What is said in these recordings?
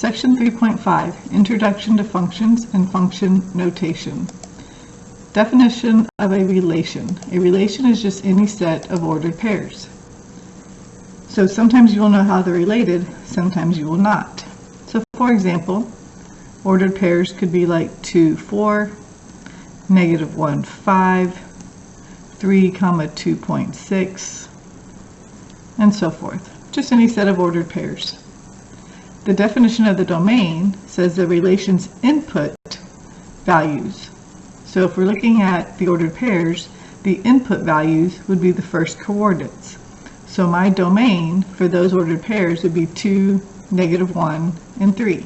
Section 3.5, Introduction to Functions and Function Notation. Definition of a relation. A relation is just any set of ordered pairs. So sometimes you will know how they're related, sometimes you will not. So for example, ordered pairs could be like 2, 4, negative 1, 5, 3, 2.6, and so forth. Just any set of ordered pairs. The definition of the domain says the relation's input values. So if we're looking at the ordered pairs, the input values would be the first coordinates. So my domain for those ordered pairs would be 2, negative 1, and 3.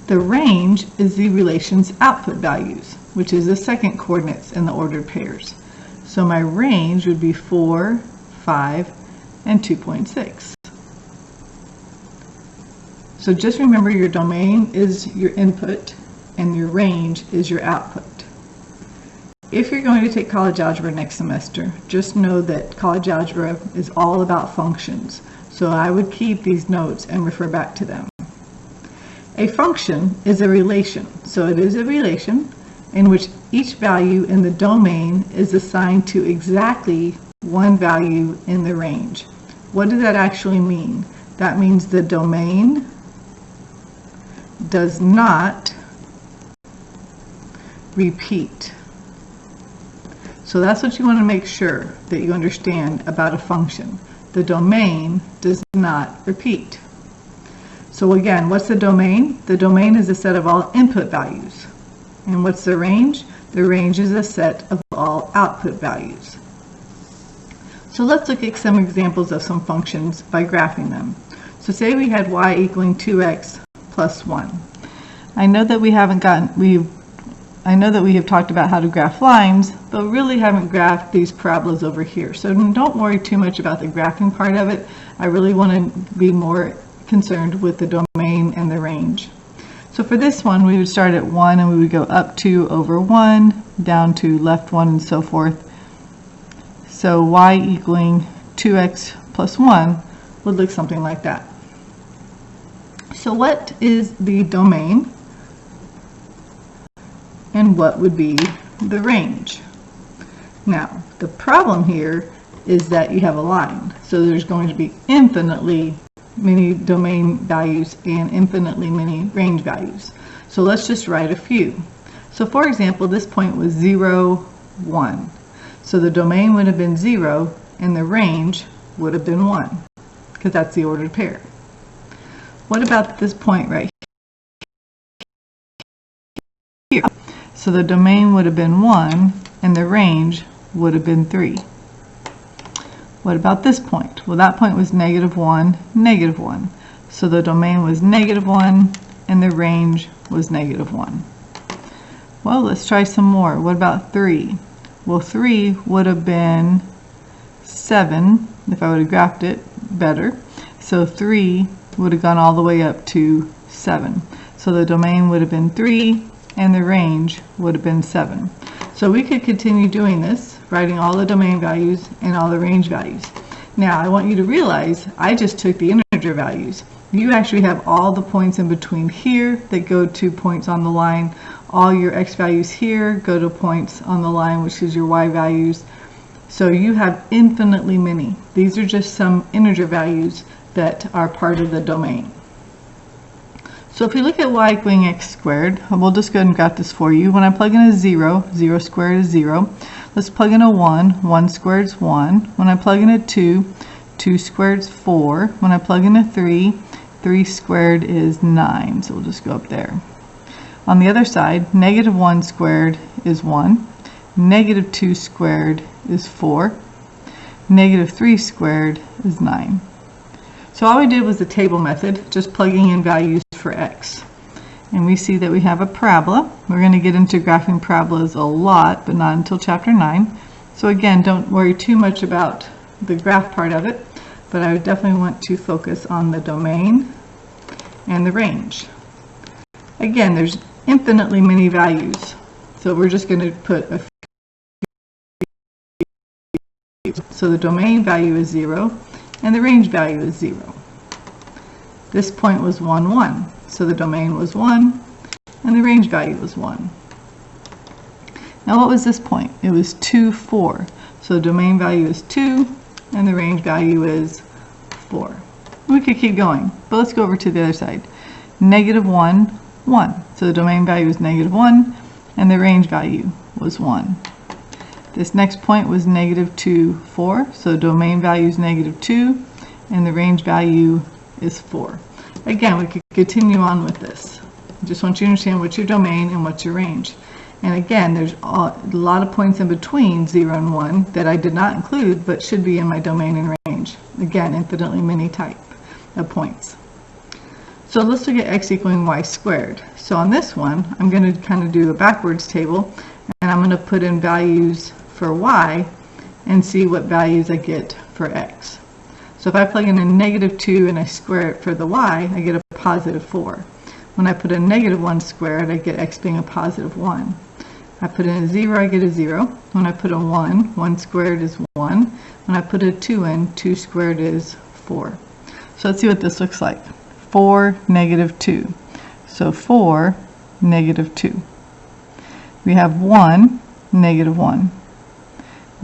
The range is the relation's output values, which is the second coordinates in the ordered pairs. So my range would be 4, 5, and 2.6. So just remember your domain is your input and your range is your output. If you're going to take college algebra next semester, just know that college algebra is all about functions. So I would keep these notes and refer back to them. A function is a relation. So it is a relation in which each value in the domain is assigned to exactly one value in the range. What does that actually mean? That means the domain does not repeat. So that's what you want to make sure that you understand about a function. The domain does not repeat. So again, what's the domain? The domain is a set of all input values. And what's the range? The range is a set of all output values. So let's look at some examples of some functions by graphing them. So say we had y equaling 2x plus 1. I know that we have talked about how to graph lines, but really haven't graphed these parabolas over here. So don't worry too much about the graphing part of it. I really want to be more concerned with the domain and the range. So for this one, we would start at 1 and we would go up 2 over 1, down to left 1, and so forth. So y equaling 2x plus 1 would look something like that. So what is the domain and what would be the range? Now, the problem here is that you have a line. So there's going to be infinitely many domain values and infinitely many range values. So let's just write a few. So for example, this point was 0, 1. So the domain would have been 0 and the range would have been 1, because that's the ordered pair. What about this point right here? So the domain would have been 1 and the range would have been 3. What about this point? Well, that point was negative 1, negative 1. So the domain was negative 1 and the range was negative 1. Well, let's try some more. What about 3? Well, 3 would have been 7 if I would have graphed it better. So 3 would have gone all the way up to 7. So the domain would have been 3 and the range would have been 7. So we could continue doing this, writing all the domain values and all the range values. Now I want you to realize I just took the integer values. You actually have all the points in between here that go to points on the line. All your x values here go to points on the line, which is your y values. So you have infinitely many. These are just some integer values that are part of the domain. So if you look at y equaling x squared, we'll just go ahead and graph this for you. When I plug in a 0, 0 squared is 0. Let's plug in a 1, 1 squared is 1. When I plug in a 2, 2 squared is 4. When I plug in a 3, 3 squared is 9. So we'll just go up there. On the other side, negative 1 squared is 1. Negative 2 squared is 4. Negative 3 squared is 9. So all we did was the table method, just plugging in values for x. And we see that we have a parabola. We're going to get into graphing parabolas a lot, but not until chapter 9. So again, don't worry too much about the graph part of it, but I would definitely want to focus on the domain and the range. Again, there's infinitely many values, so we're just going to put a few. So the domain value is 0 and the range value is 0. This point was 1, 1. So the domain was 1, and the range value was 1. Now what was this point? It was 2, 4. So the domain value is 2, and the range value is 4. We could keep going, but let's go over to the other side. Negative 1, 1. So the domain value is negative 1, and the range value was 1. This next point was negative 2, 4. So the domain value is negative 2, and the range value is 4. Again, we could continue on with this. I just want you to understand what's your domain and what's your range. And again, there's a lot of points in between 0 and 1 that I did not include, but should be in my domain and range. Again, infinitely many type of points. So let's look at x equaling y squared. So on this one, I'm going to kind of do a backwards table, and I'm going to put in values for y and see what values I get for x. So if I plug in a negative 2 and I square it for the y, I get a positive 4. When I put a negative 1 squared, I get x being a positive 1. I put in a 0, I get a 0. When I put a 1, 1 squared is 1. When I put a 2 in, 2 squared is 4. So let's see what this looks like. 4, negative 2. So 4, negative 2. We have 1, negative 1.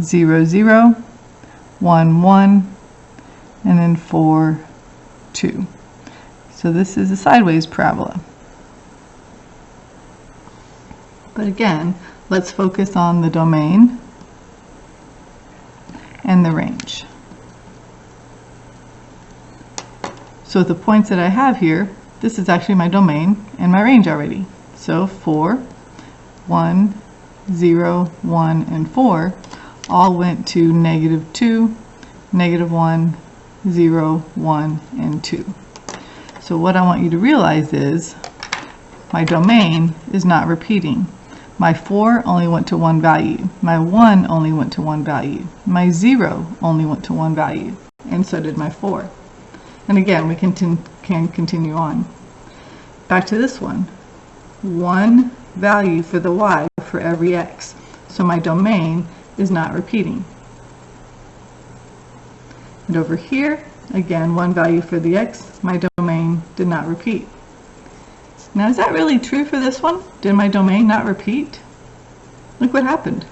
0, 0, 1, 1, and then 4, 2. So this is a sideways parabola. But again, let's focus on the domain and the range. So the points that I have here, this is actually my domain and my range already. So 4, 1, 0, 1, and 4 all went to negative 2, negative 1, 0, 1, and 2. So what I want you to realize is my domain is not repeating. My 4 only went to one value. My 1 only went to one value. My 0 only went to one value. And so did my 4. And again, we can continue on. Back to this one. One value for the y for every x. So my domain is not repeating. And over here, again, one value for the x. My domain did not repeat. Now, is that really true for this one? Did my domain not repeat? Look what happened.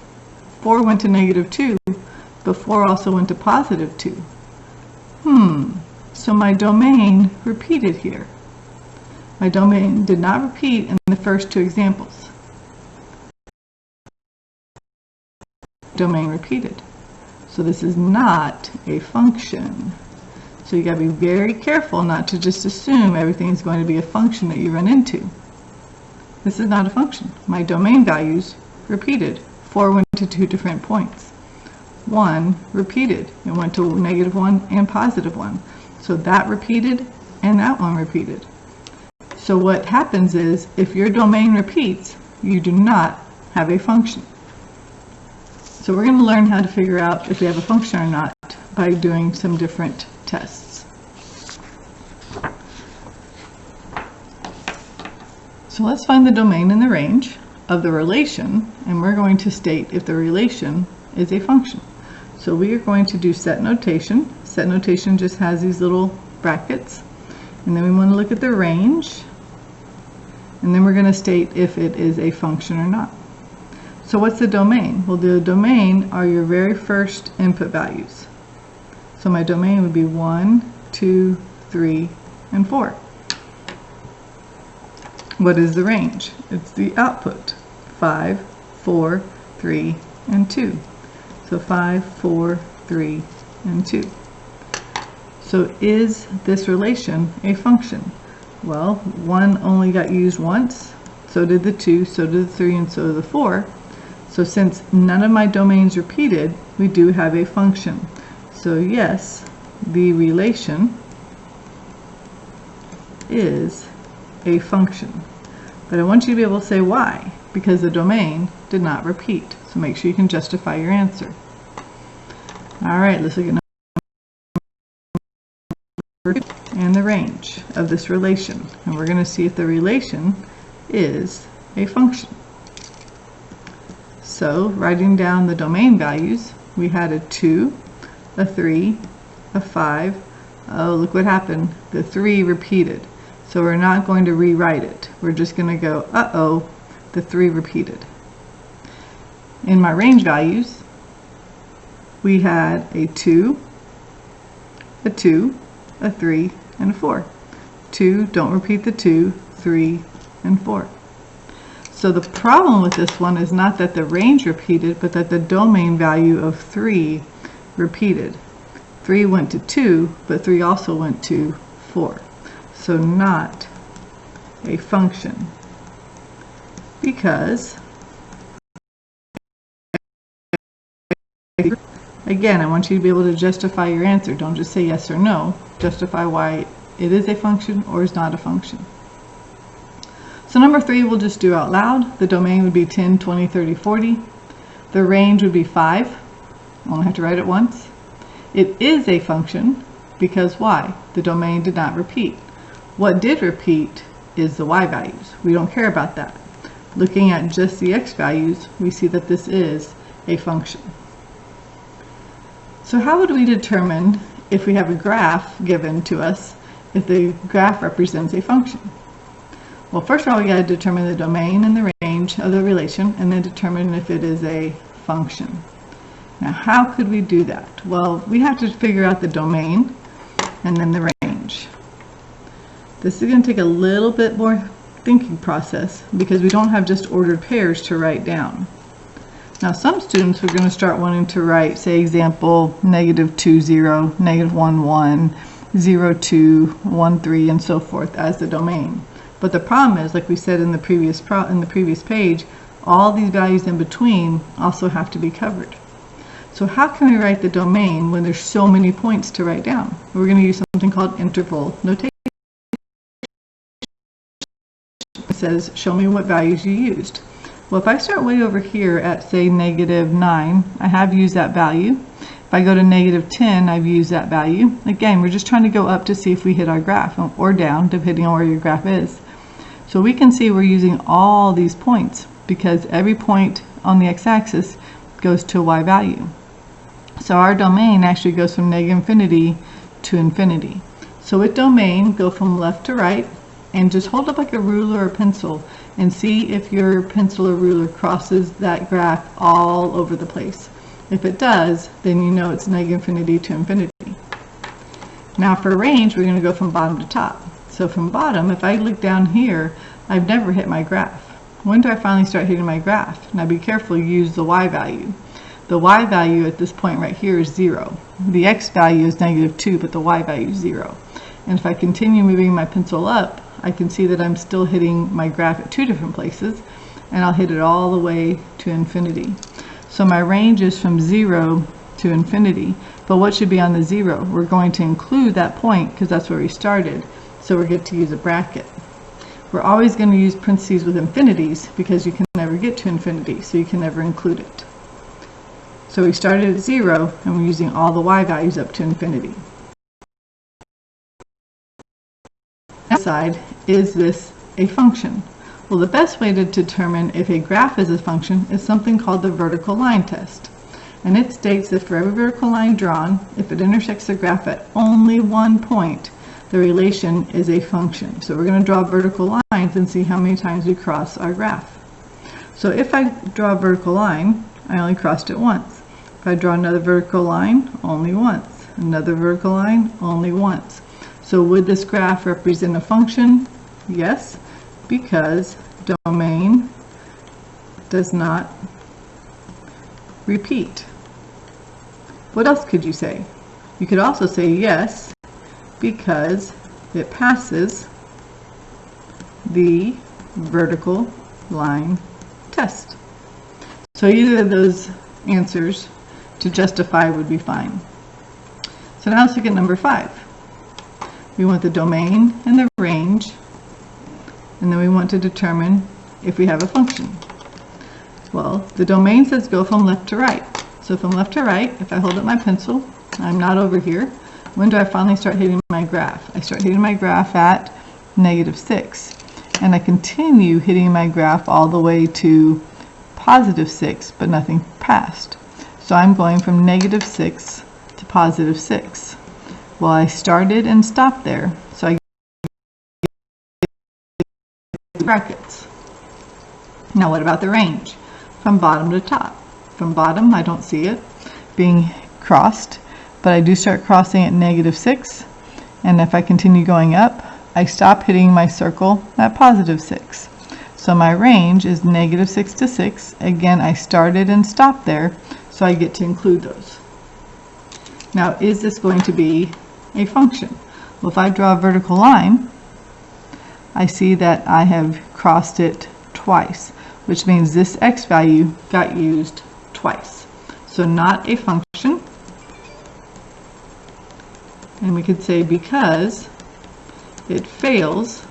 4 went to negative 2, but 4 also went to positive 2. So my domain repeated here. My domain did not repeat in the first two examples. Domain repeated. So this is not a function. So you got to be very careful not to just assume everything is going to be a function that you run into. This is not a function. My domain values repeated. 4 went to two different points. 1 repeated. It went to negative 1 and positive 1. So that repeated and that one repeated. So what happens is if your domain repeats, you do not have a function. So we're going to learn how to figure out if we have a function or not by doing some different tests. So let's find the domain and the range of the relation, and we're going to state if the relation is a function. So we are going to do set notation. Set notation just has these little brackets, and then we want to look at the range, and then we're going to state if it is a function or not. So what's the domain? Well, the domain are your very first input values. So my domain would be 1, 2, 3, and 4. What is the range? It's the output. 5, 4, 3, and 2. So 5, 4, 3, and 2. So is this relation a function? Well, 1 only got used once, so did the 2, so did the 3, and so did the 4. So since none of my domains repeated, we do have a function. So yes, the relation is a function. But I want you to be able to say why, because the domain did not repeat. So make sure you can justify your answer. All right, let's look at number 2 and the range of this relation. And we're going to see if the relation is a function. So writing down the domain values, we had a 2, a 3, a 5, oh, look what happened. The 3 repeated. So we're not going to rewrite it. We're just going to go, uh-oh, the 3 repeated. In my range values, we had a 2, a 2, a 3, and a 4. 2, don't repeat the 2, 3, and 4. So the problem with this one is not that the range repeated, but that the domain value of 3 repeated. 3 went to 2, but 3 also went to 4. So not a function, because again, I want you to be able to justify your answer. Don't just say yes or no. Justify why it is a function or is not a function. So number 3 we'll just do out loud. The domain would be 10, 20, 30, 40. The range would be 5. I only have to write it once. It is a function because why? The domain did not repeat. What did repeat is the y values. We don't care about that. Looking at just the x values, we see that this is a function. So how would we determine if we have a graph given to us if the graph represents a function? Well, first of all, we got to determine the domain and the range of the relation, and then determine if it is a function. Now, how could we do that? Well, we have to figure out the domain and then the range. This is going to take a little bit more thinking process because we don't have just ordered pairs to write down. Now, some students are going to start wanting to write, say, example, -2, 0, -1, 1, 0, 2, 1, 3, and so forth as the domain. But the problem is, like we said in the previous page, all these values in between also have to be covered. So how can we write the domain when there's so many points to write down? We're going to use something called interval notation. It says, show me what values you used. Well, if I start way over here at, say, -9, I have used that value. If I go to -10, I've used that value. Again, we're just trying to go up to see if we hit our graph, or down, depending on where your graph is. So we can see we're using all these points because every point on the x-axis goes to a y value. So our domain actually goes from -infinity to infinity. So with domain, go from left to right and just hold up like a ruler or pencil and see if your pencil or ruler crosses that graph all over the place. If it does, then you know it's -infinity to infinity. Now for range, we're going to go from bottom to top. So from bottom, if I look down here, I've never hit my graph. When do I finally start hitting my graph? Now be careful, use the y value. The y value at this point right here is 0. The x value is -2, but the y value is 0. And if I continue moving my pencil up, I can see that I'm still hitting my graph at 2 different places, and I'll hit it all the way to infinity. So my range is from 0 to infinity, but what should be on the 0? We're going to include that point because that's where we started, so we're going to use a bracket. We're always going to use parentheses with infinities because you can never get to infinity, so you can never include it. So we started at 0, and we're using all the y values up to infinity. Side, is this a function? Well, the best way to determine if a graph is a function is something called the vertical line test. And it states that for every vertical line drawn, if it intersects the graph at only one point, the relation is a function. So we're going to draw vertical lines and see how many times we cross our graph. So if I draw a vertical line, I only crossed it once. If I draw another vertical line, only once. Another vertical line, only once. So would this graph represent a function? Yes, because domain does not repeat. What else could you say? You could also say yes, because it passes the vertical line test. So either of those answers to justify would be fine. So now let's look at number 5. We want the domain and the range, and then we want to determine if we have a function. Well, the domain says go from left to right. So from left to right, if I hold up my pencil, I'm not over here. When do I finally start hitting my graph? I start hitting my graph at -6. And I continue hitting my graph all the way to +6, but nothing passed. So I'm going from -6 to +6. Well, I started and stopped there, so I get brackets. Now what about the range? From bottom to top. From bottom, I don't see it being crossed, but I do start crossing at -6, and if I continue going up, I stop hitting my circle at +6. So my range is -6 to 6. Again, I started and stopped there, so I get to include those. Now, is this going to be a function? Well, if I draw a vertical line, I see that I have crossed it twice, which means this x value got used twice. So not a function. And we could say because it fails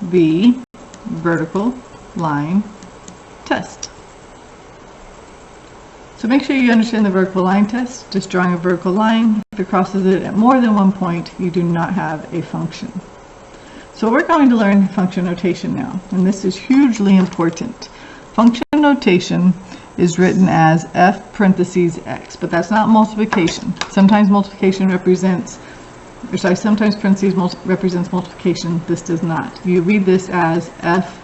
the vertical line test. So make sure you understand the vertical line test. Just drawing a vertical line, if it crosses it at more than one point, you do not have a function. So we're going to learn function notation now, and this is hugely important. Function notation is written as f parentheses x, but that's not multiplication. Sometimes multiplication represents, or sorry, sometimes parentheses represents multiplication. This does not. You read this as f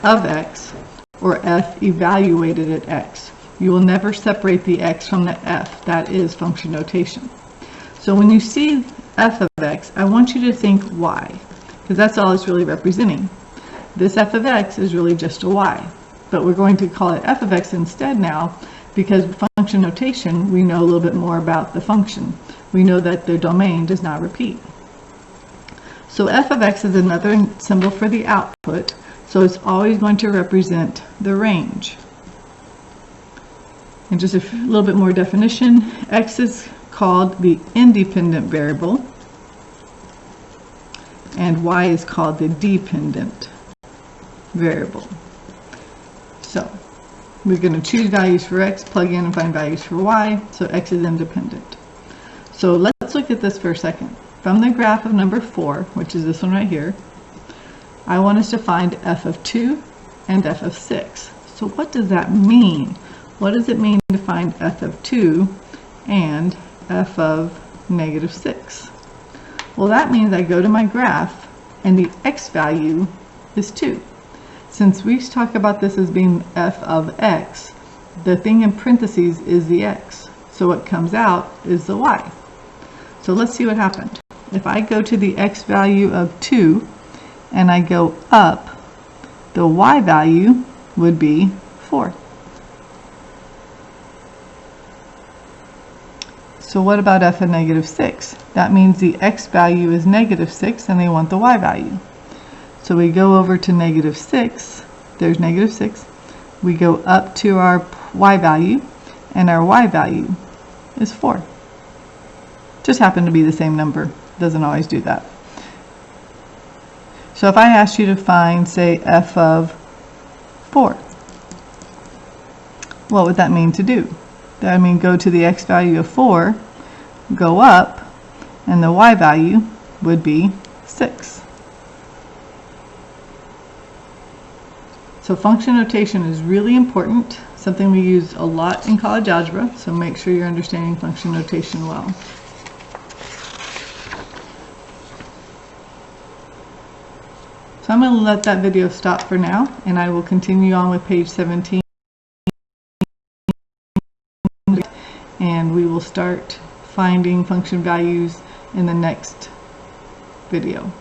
of x or f evaluated at x. You will never separate the x from the f. That is function notation. So when you see f of x, I want you to think y, because that's all it's really representing. This f of x is really just a y, but we're going to call it f of x instead now, because function notation, we know a little bit more about the function. We know that the domain does not repeat. So f of x is another symbol for the output, so it's always going to represent the range. And just a little bit more definition, x is called the independent variable, and y is called the dependent variable. So we're going to choose values for x, plug in and find values for y, so x is independent. So let's look at this for a second. From the graph of number 4, which is this one right here, I want us to find f of 2 and f of 6. So what does that mean? What does it mean to find f of 2 and f of -6? Well, that means I go to my graph and the x value is 2. Since we talk about this as being f of x, the thing in parentheses is the x. So what comes out is the y. So let's see what happened. If I go to the x value of 2 and I go up, the y value would be 4. So what about f of -6? That means the x value is -6 and they want the y value. So we go over to -6, there's -6. We go up to our y value, and our y value is 4. Just happen to be the same number, doesn't always do that. So if I asked you to find, say, f of 4, what would that mean to do? That would mean go to the x value of 4, go up, and the y value would be 6. So function notation is really important, something we use a lot in college algebra, so make sure you're understanding function notation well. So I'm going to let that video stop for now, and I will continue on with page 17. And we will start finding function values in the next video.